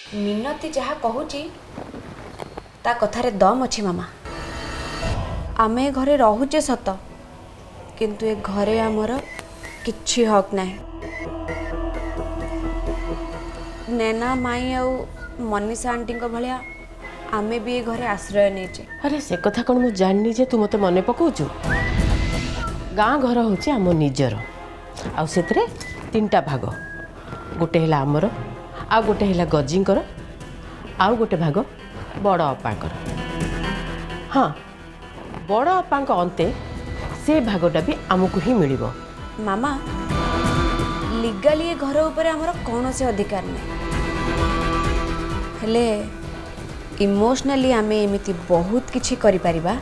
मिनती जहाँ कहूची ता कथारे दम अच्छी मामा। आमे घरे रहुचे सत किंतु ए घरे आमर किछि हक नाही। नैना माई आउ मनीषा आंटी भलिया आमे भी ए घरे आश्रय नेचे। अरे से कथा कौन मु जाननी जे तू मते मने पकाउछु। गाँ घर होची आम निजर आ सेतरे तीनटा भाग गोटे हैला आमर आ गोटे हैला गजींकर आ गोटे भाग बड़ अपांकर। हाँ बड़ अपांक अंते से भागटा भी आमको ही मिलिबो। मामा लीगाली घर ऊपर आमर कौन से अधिकार नहीं हेले इमोशनली आमे एमिति बहुत किछि करि परिबा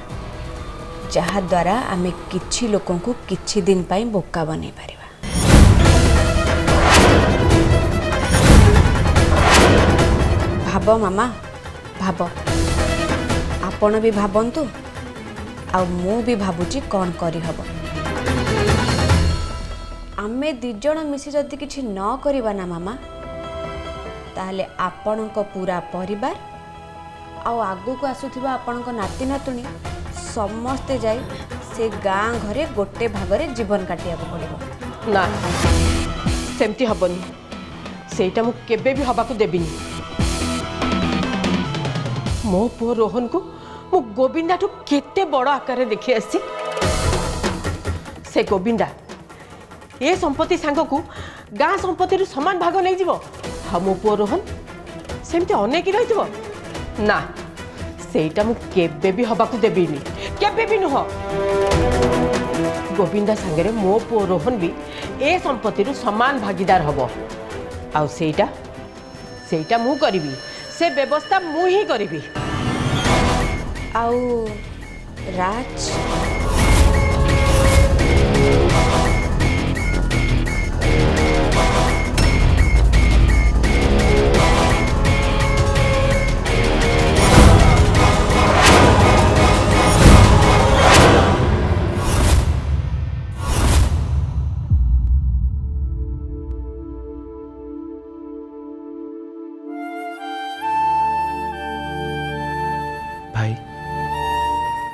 जहा द्वारा आमे किछि लोकन को किछि दिन पाई बोका बनै परिबा। भाब मामा भाब आपण भी भाबंतु आ मु भी भाबुची कौन करि हबो। आमे दिजण मिसी जदि किछि न करिबा ना मामा ताहले आपणक पूरा परिवार आउ आगु को आसुथिबा आपणक नाती नातुणी समस्ते जाई से गाँ घरे गोटे भागरे जीवन काटिया को पड़िबो। ना सेमती हबनी सेटा मु केबे भी हबा को देबिनी। मो पो रोहन को मु गोविंदा ठू केते बड़ आकार देखि आसी। से गोविंदा ए संपत्ति सांग को गाँ संपत्ति रु समान भाग नहीं जीवो। हा मो पो रोहन सेमती अनेक रहितबो ना सेटा मु केबे भी हबा को देबिनी केबे भी नुह। गोविंदा सांगरे मो पो रोहन भी ए संपत्ति रु समान भागीदार हबो आउ सेटा मु करिवि से व्यवस्था मु ही करिवि। आउ राज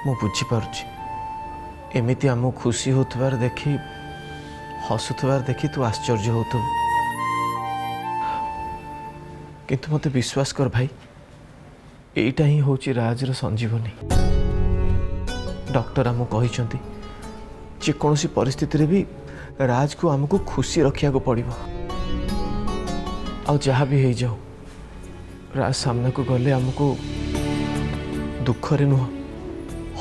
मु बुझीपारुची एमिति आम खुशी होतबार देखी हसुथबार देखी तू आश्चर्य होतु किंतु मते विश्वास कर भाई एटा ही होची राजर संजीवनी। डॉक्टर आमको कहिसंती जे कोनोसी परिस्थिति रे भी राज को आमको खुशी रखिया को पड़िबो। आ जहाँ भी हो जाओ राज सामना को गले आमको दुख रे नुह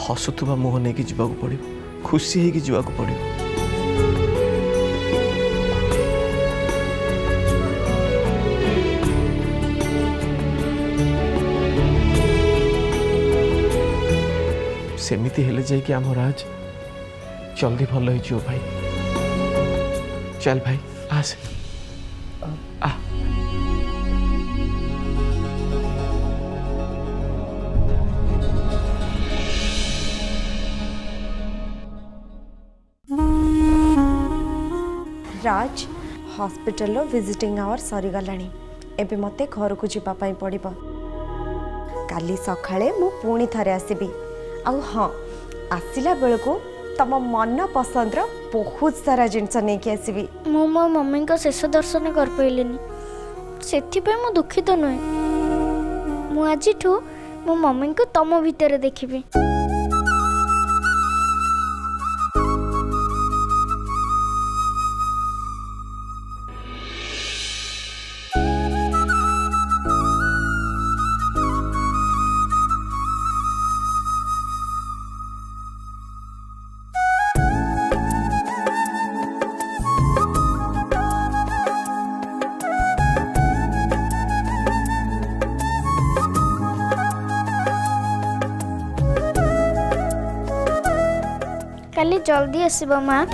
हसुथुबा मुह नहीं कि जीवा पड़ो खुशी है कि जीवा पड़ो। सेमिति हेले जाई कि आम राज जल्दी भल हो भाई। चल भाई आस आ राज हॉस्पिटल विजिटिंग आवर सरी गलानी एबे मते घर को जीवा पाई पड़िबो। काली सखाळे मु पुणी थरे आसीबी। आ हाँ आसिला बेलको तम मन पसंद रो बहुत सारा जिनस नहीं के आसीबी। मो मो मम्मी को शेष दर्शन कर पाइलेनी सेथि पे मु दुखित नय। मु आजिठू मो मम्मी को तम भीतर देखिबी। काली जल्दी आसीबो माँ।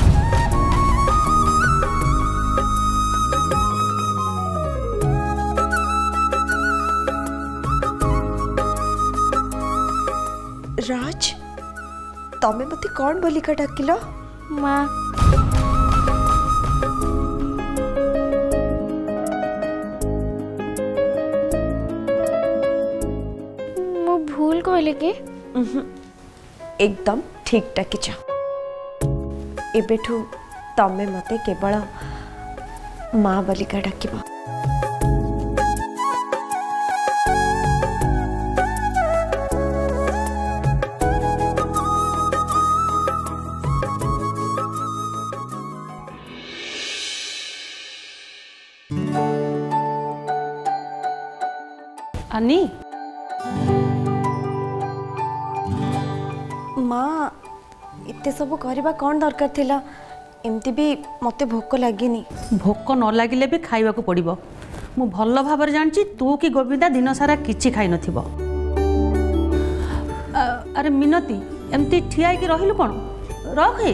राज तमे मते कौन बोलिका डाकिलो? माँ କହିଲେ କି? एकदम ठीक डाकिच एबेठू तमे मते केवल माँ बलिका डाकिबा। आनी माँ एते सब करबा कौन दरकार थिला? एमती भी मते भोक लागिनी। भोक न लगिले भी खाइबाकू पड़िबो। मु भल भाବରେ जानची तू कि गोविंदा दिन सारा किछि खाइ नथिबो। अरे मिनती एमती ठिया कि रहिलु कोन? रख हे।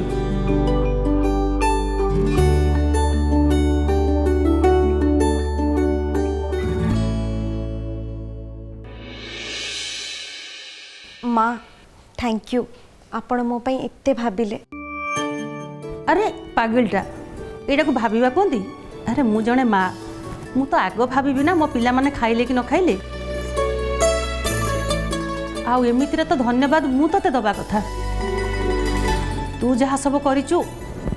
माँ थैंक यू आपण मो पई एते भाबिले। अरे पागलटा एटा को भाबिबा कोंदी? अरे मु जणे माँ मु तो आगो भाबिबी ना मो पिला माने खाइले कि न खाइले। आउ एमितिरे तो धन्यवाद मु तते दबा कथा। तू जहा सब करिचु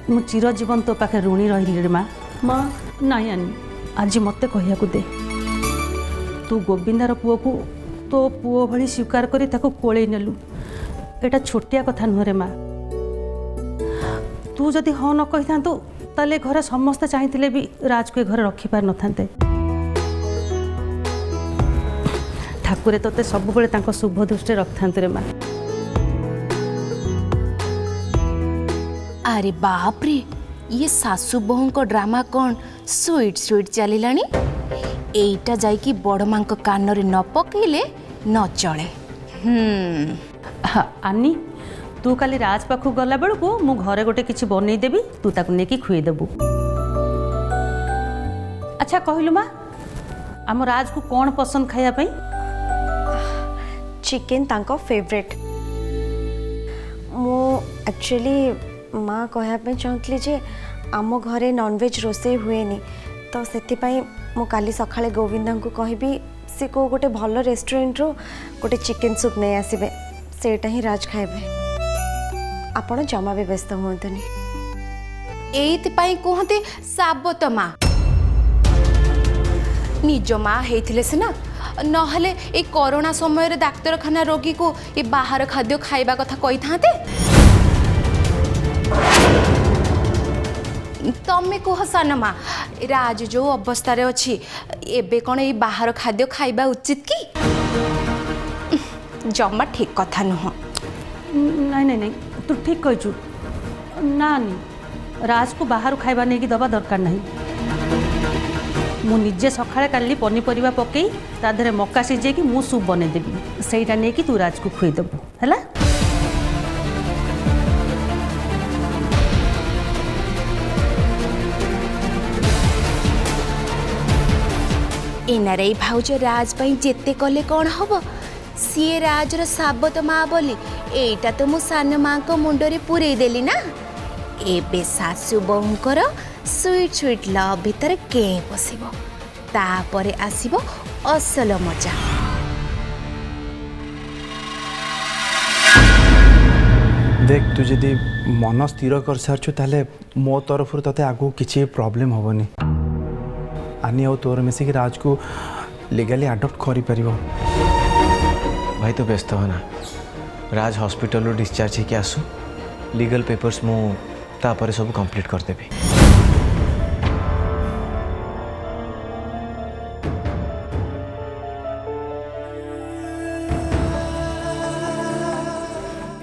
मु चिर जीवन तो पाखे ऋणी रहिली रे माँ। माँ नाई आनी आज मते कहिया को दे। तू गोविंदार पुओ को तो पुओ भली स्वीकार करी ताको कोळेई नेलु। एटा छोटिया कथा नुहरे माँ। तू जदि हाँ न कही था ताले घरे समस्ते चाहिए भी राज को घरे रखी पार नथांते। ठाकुरे तोते सब बेले तांको शुभ दृष्टि रखथांते रे माँ। अरे बाप रे ये सासू बहु को ड्रामा कौन स्वीट स्वीट चलिलानी। एइटा जाइकी बड़ मां को कान रे न पकेले न चले। आनी तू काली राज पाखु गला बेलू को मु घरे गोटे किछि बनै देबी तू ताकु नेकी खुई देबू। अच्छा कहलु माँ आम राज को कौन पसंद खाया पई? चिकन तांको फेवरेट। मो एक्चुअली माँ कहया पे चाहतली जे आम घरे नॉनवेज रोसे हुएनी तो सेति पई मो काली सखाळे गोविंदा को कहबी से को गोटे भल रेस्टोरेंट रो गोटे चिकन सूप नहीं आसबे सेटा ही राज खाइबे। आपण जमा भी व्यस्त हुंतनी। एइतिपाई कहते साबत माँ निज माँ हेथिले सिना नहले ए कोरोना समय रे डाक्तरखाना रोगी को ए बाहर खाद्य खाइबा कथा कहि थाते। तमे कह सान माँ राज जो अवस्था रे अछि एबे कोन ए बाहर खाद्य खाइबा उचित की? जम्मा ठीक कथा नुह। नहीं नहीं नहीं तू ठीक कहचु। ना नी राज को बाहर खाइबा नहीं कि दबा दरकार नहीं। मु निजे सकाळे काली पनीपरिबा पकई ता धरे मक्का सिझे कि मु सूप बने देबी सेटा नहीं कि तू राज को खुई देबू हैला। एनारे भाउज राज पई जेते कले कौन हब सीए राजर साबत माँ बोली एटा तो मु सान माँ को मुंडरे पुरई देली ना। एबे सासू बहुंकर स्वीट स्वीट लव भीतर के पसिबो तापरे आसीबो असल मजा। देख तू जदि मन स्थिर कर सारछु ताले मो तरफ तते आगु किछि प्रॉब्लम होबनी। आनी आ तोर मिसिक राज को लीगली अडॉप्ट करि परिबो। भाई तो व्यस्त हो ना राज हॉस्पिटल डिस्चार्ज होके आसु लीगल पेपर्स मु तापर सब कंप्लीट कर देबी।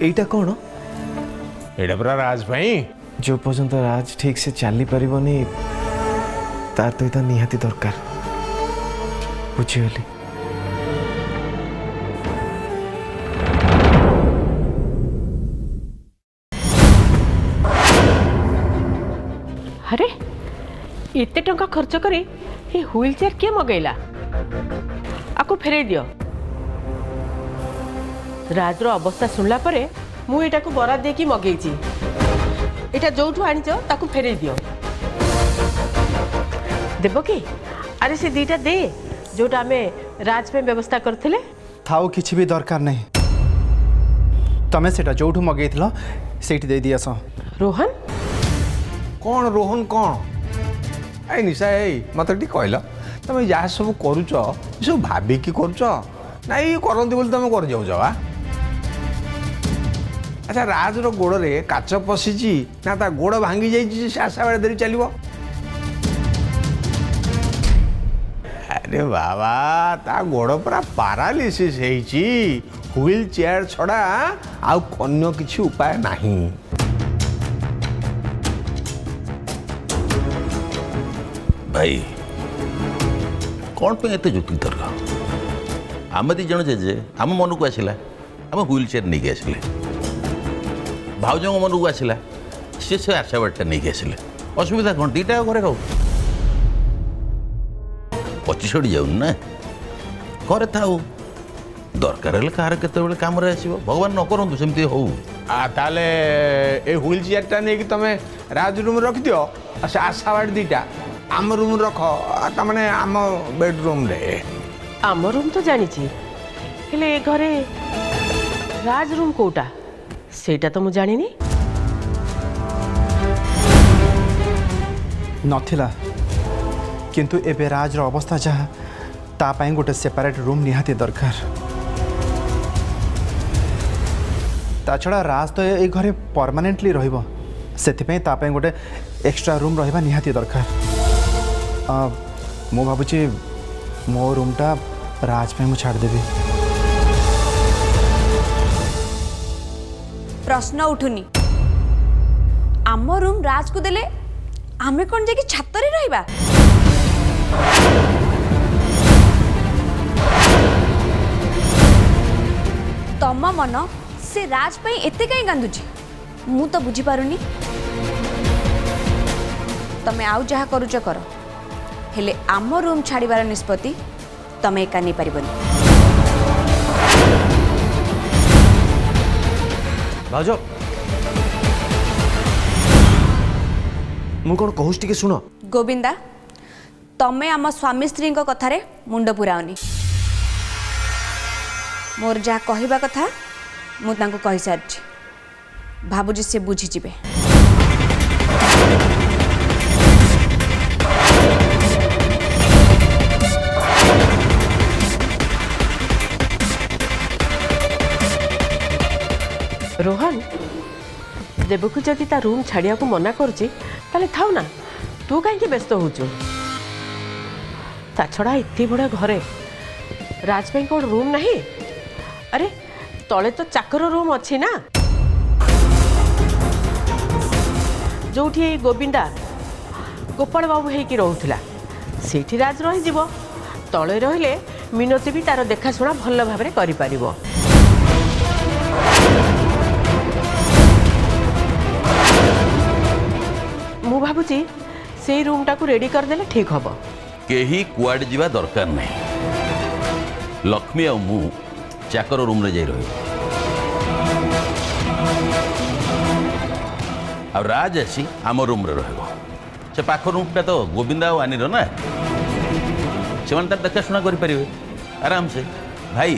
एटा कौन? एड़ा पूरा राज भाई जो पर्यंत राज ठीक से चली पारिबनी तार तो इतना निहाती दरकार बुझीगली। अरे एते टंका खर्च करे ये व्हील चेयर किए मगैला? आपको फेरे दियो। राजर अवस्था सुनला परे मु एटा को बराद देकी मगेची। एटा जोठू आनिच ताकू फेरे दियो। देबो की? अरे से दीटा दे जोटा आमे राज पे व्यवस्था करथिले। थाओ किछि भी दरकार नहीं। तमें सेटा जोठू मगेइथिलो सेठी दे दियास रोहन कौन रोहन कौन ए निशा ए मत टी कहल तुम जहाँ सब करुच सब भाविकी करुच ना ये करती बोली तुम कर जाऊच वा अच्छा राजर गोड़े काच पशिची ना ता गोड़ भांगी जाइए से आशा बेड़े धरी चलो अरे बाबा ता गोड़ पूरा पारालिसिस होइची व्हील चेयर छड़ा आउ अन्य किसी उपाय नहीं भाई कौन पे एते जुक्ति तर्क आम दी जन जे आम मन को आसला आम व्हील चेयर नहीं आसले भाउज मन को आसला सी से आशा बेटा नहीं आसले असुविधा कौन दीटा घरे खाऊ पची छड़ी जाऊन ना घरे थाऊ दरकार हेल्ले कहार केते काम आसो भगवान न करूँ सेमती हो ताले ए व्हील चेयरटा नहीं तुम राज रूम रख दियो से आशा बेड दीटा आम रूम रख तमें आम बेडरूम रे आम रूम तो जानी हेले ए घरे राज रूम कोटा सेटा तो मुझे जानी नथिला किंतु एबे राज रो अवस्था जहाँ तापाई गोटे सेपरेट रूम निहाती दरकार ता छड़ा राज तो ये घरे परमानेंटली रहिबो सेथिपई तापाई गोटे एक्स्ट्रा रूम रहिबा निहाती दरकार मो भाबुची मो रूमटा राज पे मु छाड़ देबी प्रश्न उठुनी आम रूम राज को देले आमे कौन जाके छातरे रहिबा तम मन से राज पे एते कहीं कांदुची मु तो बुझी पारुनी तमे आउ जहा करूच कर हेले आम रूम छाड़ीबार निष्पत्ति तमे एका नहीं पारिबनी भाउज मु कौन कहूँ टी शुण गोविंदा तमे आम स्वामी स्त्री कथार मुंड पुराओनी मोर जहाँ कहवा कथा मु तांको कहि सारी भाबुजी से बुझी जिबे रोहन देवकू जदि ता रूम छाड़िया को मना करुच्ची ताले थाउ ना तू कहीं व्यस्त होचु ता छड़ा इतनी बड़ा घरे राज पे कौन रूम नहीं अरे तले तो चाकर रूम अच्छी ना जो गोविंदा गोपाल बाबू होगी रोला से राज रही तले रहिले मिनती भी तार देखाशुना भल भाव में कर मु भाबुची से रूमटा को रेडी करदेले ठीक हम केही कुआड जीवा दरकार नहीं लक्ष्मी आ मु चाकर रूम रे जाई रही आ राज आसी आम रूम रे रहबो से पाख रूमटा तो गोविंदा आ आनीर ना से माने तार देखाशुना करि परिबे आराम से भाई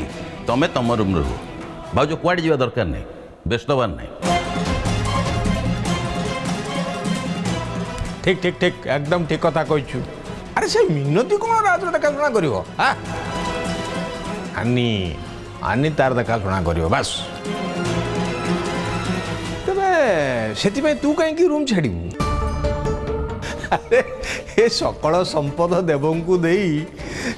तमे तम रूम रे रहो भाउज कुआड जीवा दरकार नहीं व्यस्तवान नहीं ठीक ठीक ठीक एकदम ठीक कथा कहू अरे से मिनती कौन राज देखाशुना कर आनी आनी तार देखाशुना कर बस तेरे से तू कहीं रूम छाड़ू अरे ये सकल संपद देवंकु दे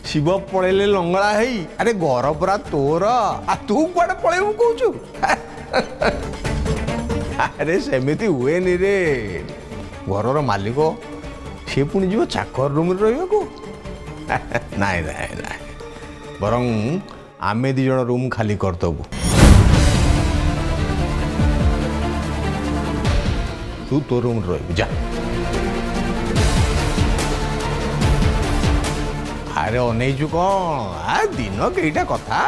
शिव पड़ेले लंगड़ा है अरे घर पूरा तोर आ तू कुआडे पड़ेबू कहूचु अरे सेमिति हुए नी रे घर मालिक सी पुणी जीव चाकर रूम रहा नाई नाई नाई बरं आमे दी जण रूम खाली करदबू तू तो रूम रही जा अरे अनेचु कौन आ दिन कईटा कथा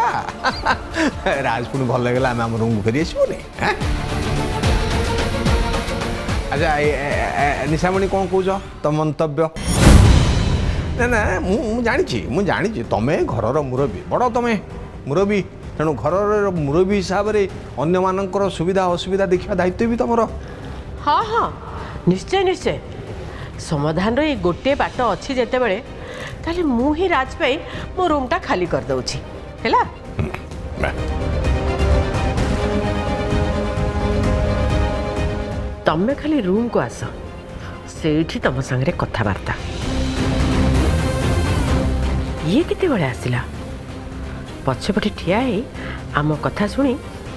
राज पुणी भल लगला आम रूम फेरी आसबुनि अच्छा निशामणि कौन कौच तो मंतव्य ना ना मु जानी तमें घर मुरबी बड़ तमें मुरबी तेणु घर मुरबी हिसाब से अन्य सुविधा असुविधा देखा दायित्व भी तुम। हाँ हाँ निश्चय निश्चय समाधान ये गोटे बाट अच्छी जिते बड़े ताले मु ही राज पाई मो रूमटा खाली कर दउछि हैला। तमे खाली रूम को आस सेठी तम संगे कथबार्ता। ये केते बड़े आसिला पछपटे ठिया ही आम कथा शुणी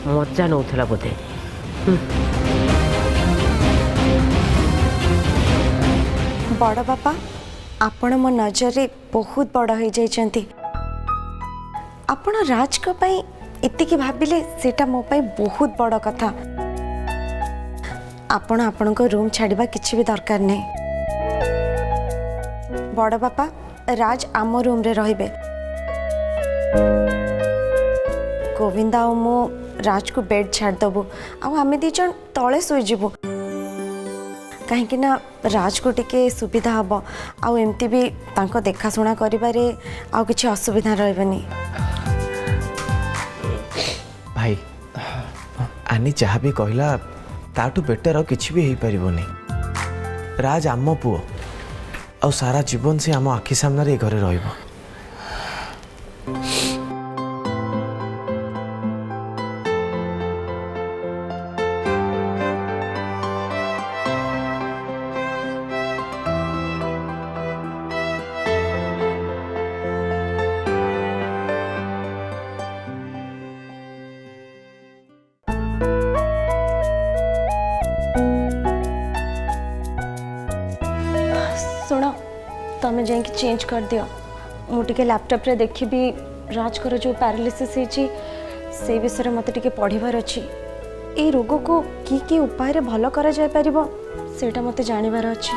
मजा नौथला बोधे। बड़ बापा आपण मो नजर बहुत बड़ हो जाइछंती। आपण राज को पई इतिकी भाबिले सेटा मो पई बहुत बड़ कथा। आपण आपण को रूम छाड़िबा किछि भी दरकार नहीं। बड़ बापा राज आम रूम रे रहिबे। गोविंदा और मो राज को बेड छाड़ दबो आ आमे दी जन तळे सोई जिवो कहीं ना राज को टिके सुविधा हम आउ एमती भी तांको देखाशुना करिबारे आउ किछि असुविधा रहबनी। भाई आनी जहाँ भी कहला ताठू बेटर और किछि भी हो पारिबनी। राज आम पुओ और सारा जीवन से आम आखि सामने घरे रहिबो। सुनो तमें जाइए चेंज कर दियो मुझे लैपटॉप रे देखी भी राज को जो पैरालिसिस से विषय में मत पढ़ार अच्छी ये रोग को की उपाय रे भल करा जाय परिबो सेटा मते जानिबार अच्छी।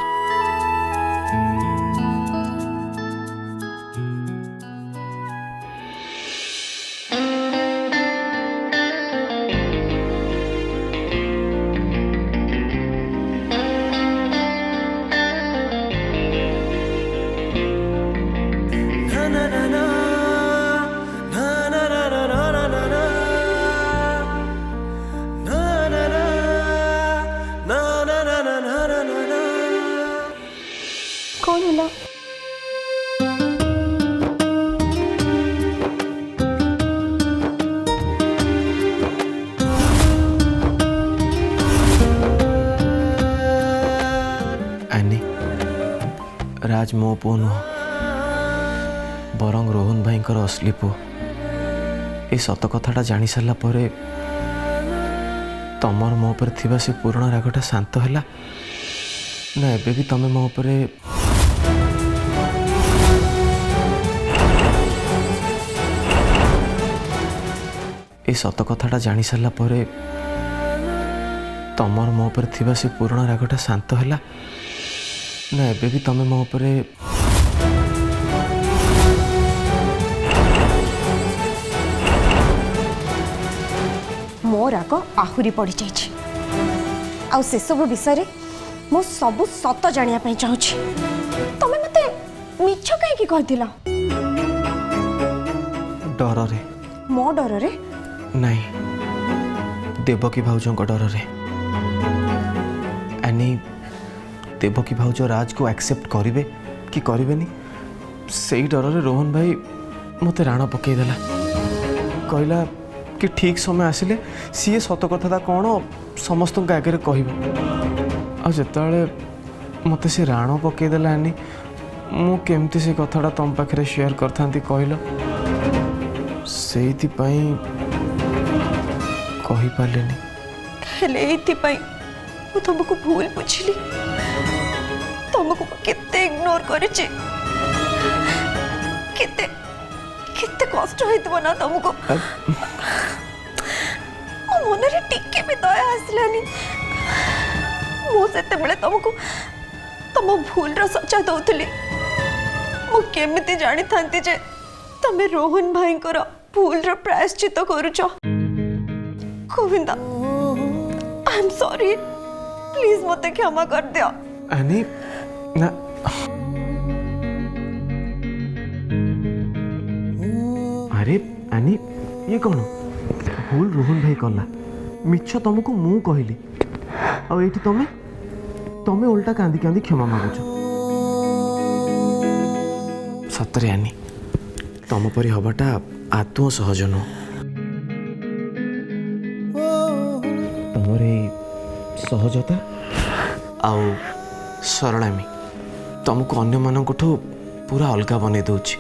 कौन होला? आनी राज मो पुओ नुह बरंग रोहन भाई असली पुओ। ये सत कथाटा जानी सारा पर तमर मो पर थिबा से पुराना रागटा शांत हैला ना एबे भी तमे मो पर ये सत कथाटा जानी सारा पर तमर मो पर थिबा से पुराना रागटा शांत हैला ना एबे भी तमे मो पर मो राग आहुरी पड़ी जाइछि आ से सब विषय मो सब सत जानिया पई चाहूछि। तमे मते मिछ काहे की कहतिला? डर रे मो डर रे नहीं देवकी भाउजों का डर रे। आनी देवकी भाउज राज को एक्सेप्ट करिवे कि करिवेनी से डर रे रोहन भाई मते राण पकईदेला कहला कि ठीक समय आसिले सी सत कथा कौन समस्त आगे कह आते मत से राण पकईदेला आनी मु केमती से कथाटा तुम पाखे शेयर करता कहल से कही पार्लेनी तुमको भूल बुझिली तुमको केते इग्नोर करिछि केते केते कष्ट होइतबो ना तुमको मो मन रे टिके भी दया आसलानी मो सेते बेले तुमको तुम भूल रो सच्चा दउतली मो केमिति जानि थांती जे तमे रोहन भाई को भूल रो प्रायश्चित करूछो। Govinda I am sorry please मते क्षमा कर दियो। आनी ना अरे आनी ये कौन भूल रोहन भाई कला मिछ तुमको मु कहली आ एठी तमे तमे उल्टा कांदी कांदी क्षमा मागुछ सतरे आनी तम परी हबाटा आत्म सहज नुह तमर सहजता आउ सरलामी तुमको अन्य मानकठू पूरा अलगा बनै दउछि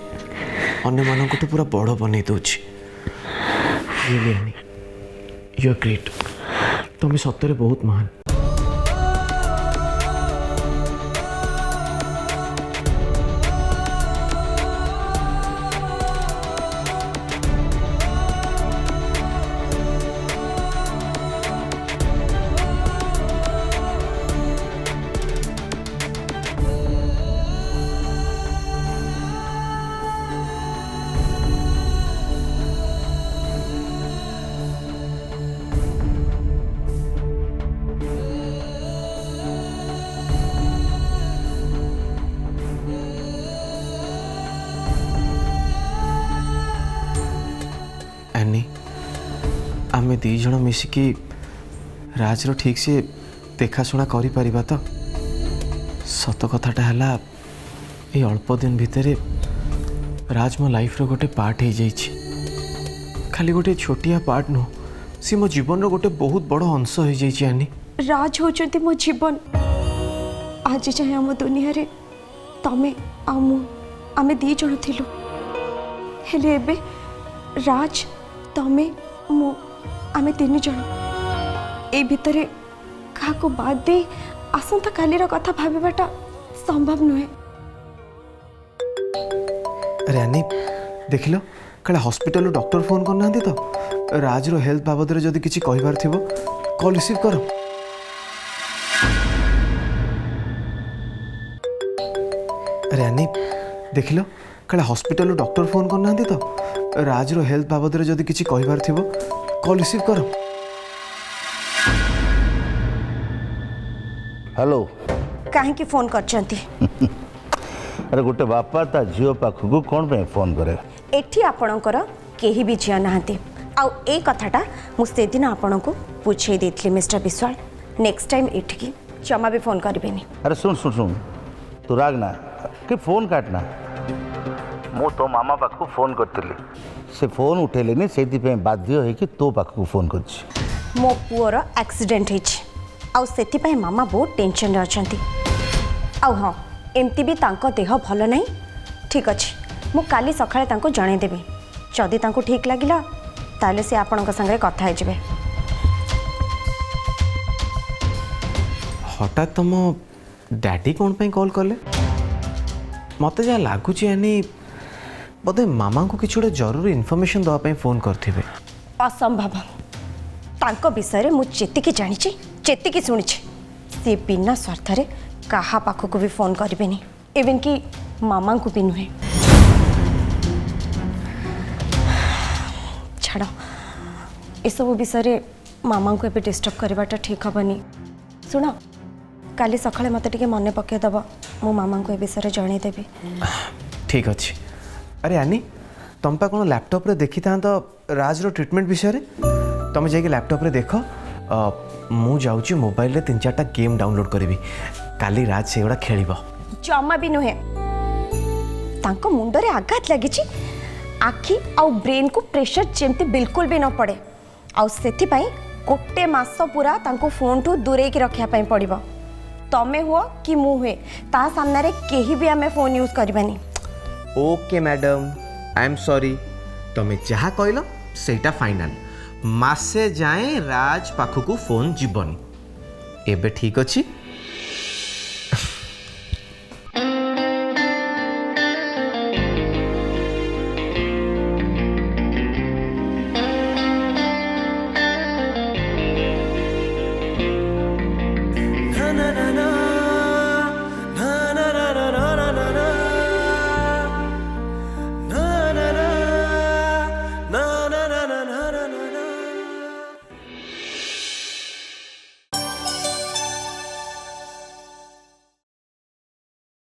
अन्य मानकठू पूरा बड़ बनै दउछि यू आर ग्रेट तुम सत्य बहुत महान आमे दी जन मिसिकी राज रो ठीक से देखाशुना करि परिबा तो सत कथाटा हला ए अल्प दिन भितर राज मो लाइफ रो गोटे पार्ट हो जाइछि खाली गोटे छोटिया पार्ट नो सी मो जीवन रो गोटे बहुत बड़ अंश हो जाइछि आनी राज होचंती मो जीवन आज चाहे आम दुनिया रे तमे आ मु आमे दी जण थिलु हेले एबे राज तमे मु आमे तीन जण ए भितरे का को बाद दे आसंता काली रो कथा भाबीबाटा संभव नुहे अरे आनी देखिलो काले हॉस्पिटल डॉक्टर फोन करना तो राज रो हेल्थ बाबद रे जदी किछि कहिबार थिबो कॉल रिसीव करो अरे आनी देखिलो काले हॉस्पिटल डॉक्टर फोन करना तो राज रो हेल्थ बाबद रे जदी किछि कहिबार थिबो कॉल रिसीव करो हेलो काहे की फोन करचंती अरे गोटे बापा ता झील पाखक कौन पे फोन करे एठी आपणकर केही भी झिया नाहांती आउ ए कथाटा मु से दिन आपन को पूछे देथली मिस्टर विश्वाल नेक्स्ट टाइम एठी जमा भी फोन करबेनी अरे सुन सुन सुन तू राग ना कि फोन काटना मु तो मामा पाखक फोन करतिली से फोन उठेलेनी से बाध्य है कि तो पाखक फोन कर मो पुअर एक्सीडेंट होइछि आउ सेति पय मामा बहुत टेंशन रे अछंती आउ हां एमती भी तांको देह भल नहीं ठीक अच्छे मु काली सकाळे तांको जणे देबी जदि तांको ठीक लागिला ताले से आपनक संगे कथा हे जिवे हठात तुम डैडी कौन पे कॉल कले मत जा लागुची यानी बोधे मामा को किसी गोटे जरूरी इनफॉरमेशन दवाई फोन करते असंभव तांको विषय मु चेतिकी जानी चेतिकी शुणी सी बिना स्वार्थ रे कहा पाखक भी फोन करेनि इवन कि मामा को भी नुहे छाड़ एसबू विषय मामा को एबे डिस्टर्ब करवाटा ठीक हेनी शुण काली सकाळे मत टिके मन पकेदब मो मामा को ए विषय जणे देबी ठीक अच्छे अरे आनी तुम पा कौन लैपटॉप रे देखी था तो राज रो ट्रीटमेंट विषय रे तुम जाके लैपटॉप रे देख मु जाऊँ मोबाइल रे 3-4टा गेम डाउनलोड करी काली राज से गुड़ा खेल जमा भी नुहे तांको मुंडरे आघात लगी आखि आउ ब्रेन को प्रेशर जेमती बिल्कुल भी न पड़े आउ सेथि पई गोटे मास पूरा तांको फोन ठू दूरे की रखिया पई पड़िबो तमे हुआ कि मु हुए ता सामने रे केही भी हमें फोन यूज करबानी okay madam I am sorry तुम्हें जहाँ कहल सेटा फाइनल मासे जाए राज पाखक फोन जीवन एबे ठीक अच्छी